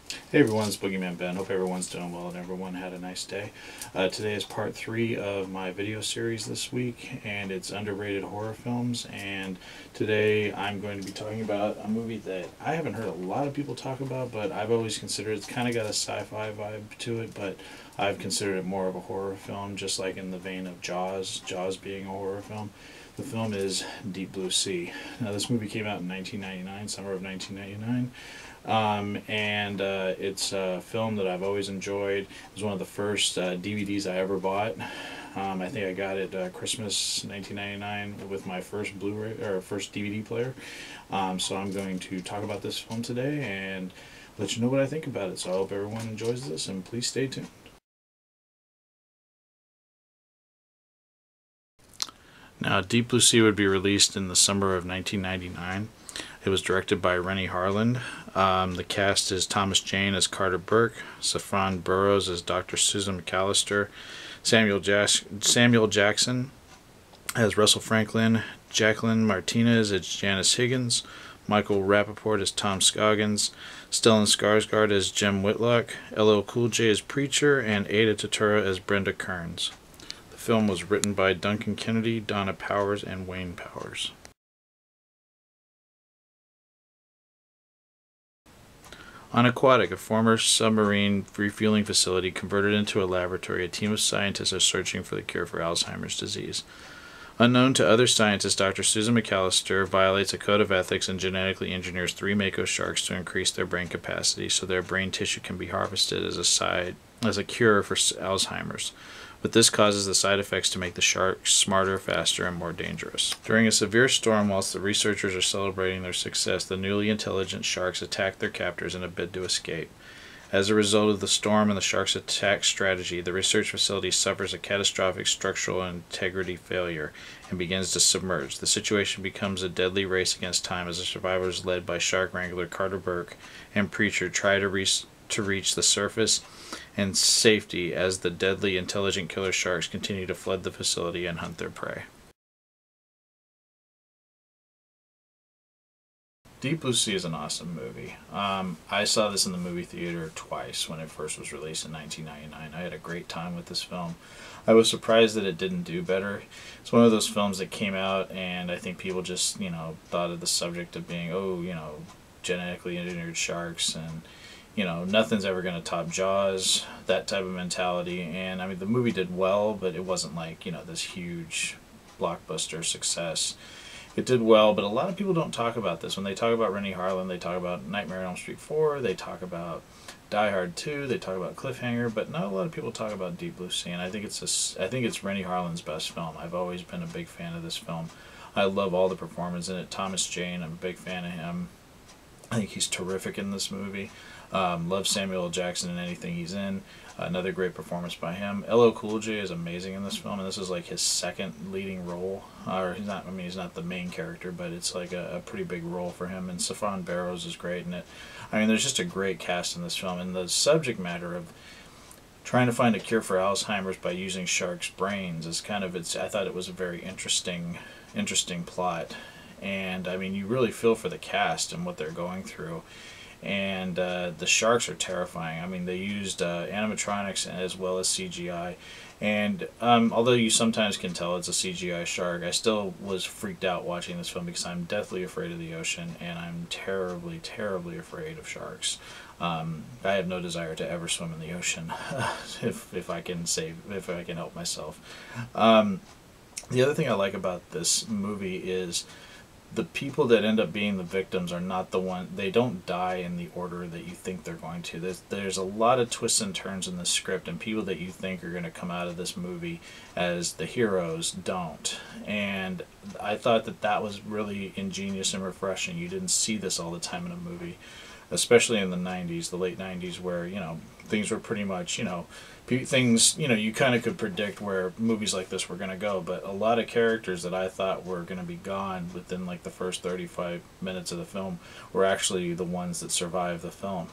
Hey everyone, it's Boogeyman Ben. Hope everyone's doing well and everyone had a nice day. Today is part 3 of my video series this week, and it's underrated horror films. And today I'm going to be talking about a movie that I haven't heard a lot of people talk about, but I've always considered it's kind of got a sci-fi vibe to it, but I've considered it more of a horror film, just like in the vein of Jaws, Jaws being a horror film. The film is Deep Blue Sea. Now, this movie came out in 1999, summer of 1999. It's a film that I've always enjoyed. It was one of the first DVDs I ever bought. I think I got it Christmas 1999 with my first Blu-ray or first DVD player. So I'm going to talk about this film today and let you know what I think about it. So I hope everyone enjoys this, and please stay tuned. Now, Deep Blue Sea would be released in the summer of 1999. It was directed by Renny Harlin. The cast is Thomas Jane as Carter Burke, Saffron Burrows as Dr. Susan McAllister, Samuel Jackson as Russell Franklin, Jacqueline Martinez as Janice Higgins, Michael Rappaport as Tom Scoggins, Stellan Skarsgård as Jim Whitlock, LL Cool J as Preacher, and Ada Turturro as Brenda Kearns. The film was written by Duncan Kennedy, Donna Powers, and Wayne Powers. On Aquatic, a former submarine refueling facility converted into a laboratory, a team of scientists are searching for the cure for Alzheimer's disease. Unknown to other scientists, Dr. Susan McAllister violates a code of ethics and genetically engineers 3 mako sharks to increase their brain capacity so their brain tissue can be harvested as a cure for Alzheimer's. But this causes the side effects to make the sharks smarter, faster, and more dangerous. During a severe storm, whilst the researchers are celebrating their success, the newly intelligent sharks attack their captors in a bid to escape. As a result of the storm and the sharks' attack strategy, the research facility suffers a catastrophic structural integrity failure and begins to submerge. The situation becomes a deadly race against time as the survivors, led by shark wrangler Carter Burke and Preacher, try to reach the surface and safety as the deadly intelligent killer sharks continue to flood the facility and hunt their prey. Deep Blue Sea is an awesome movie. I saw this in the movie theater twice when it first was released in 1999. I had a great time with this film. I was surprised that it didn't do better. It's one of those films that came out and I think people just, thought of the subject of being, genetically engineered sharks and nothing's ever going to top Jaws, that type of mentality. And I mean, the movie did well, but it wasn't like, this huge blockbuster success. It did well, but a lot of people don't talk about this. When they talk about Renny Harlin, they talk about Nightmare on Elm Street 4, they talk about Die Hard 2, they talk about Cliffhanger, but not a lot of people talk about Deep Blue Sea, and I think it's Renny Harlin's best film. I've always been a big fan of this film. I love all the performers in it. Thomas Jane, I'm a big fan of him. I think he's terrific in this movie. Love Samuel L. Jackson in anything he's in. Another great performance by him. LL Cool J is amazing in this film, and this is like his second leading role. Or he's not the main character, but it's like a pretty big role for him. And Saffron Burrows is great in it. I mean, there's just a great cast in this film, and the subject matter of trying to find a cure for Alzheimer's by using sharks' brains is I thought it was a very interesting plot. And I mean, you really feel for the cast and what they're going through. And the sharks are terrifying. I mean, they used animatronics as well as CGI. And although you sometimes can tell it's a CGI shark, I still was freaked out watching this film because I'm deathly afraid of the ocean, and I'm terribly, terribly afraid of sharks. I have no desire to ever swim in the ocean if I can help myself. The other thing I like about this movie is the people that end up being the victims are not they don't die in the order that you think they're going to. There's a lot of twists and turns in the script, and people that you think are going to come out of this movie as the heroes don't. And I thought that was really ingenious and refreshing. You didn't see this all the time in a movie, especially in the 90s, the late 90s, where, things were pretty much, things, you kind of could predict where movies like this were going to go, but a lot of characters that I thought were going to be gone within like the first 35 minutes of the film were actually the ones that survived the film.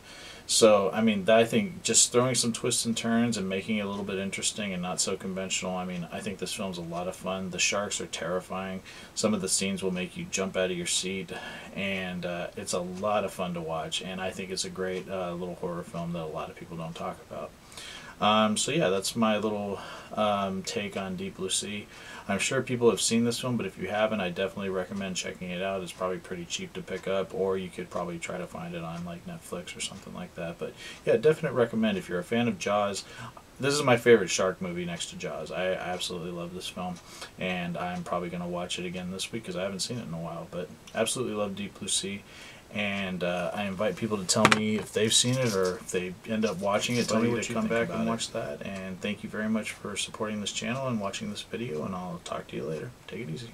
So, I mean, I think just throwing some twists and turns and making it a little bit interesting and not so conventional, I mean, I think this film's a lot of fun. The sharks are terrifying. Some of the scenes will make you jump out of your seat, and it's a lot of fun to watch, and I think it's a great little horror film that a lot of people don't talk about. So yeah, that's my little take on Deep Blue Sea. I'm sure people have seen this film, but if you haven't, I definitely recommend checking it out. It's probably pretty cheap to pick up, or you could probably try to find it on like Netflix or something like that. But yeah, definite recommend if you're a fan of Jaws. This is my favorite shark movie next to Jaws. I absolutely love this film, and I'm probably going to watch it again this week because I haven't seen it in a while. But absolutely love Deep Blue Sea. And I invite people to tell me if they've seen it or if they end up watching it. Tell me to come back and watch that. And thank you very much for supporting this channel and watching this video. And I'll talk to you later. Take it easy.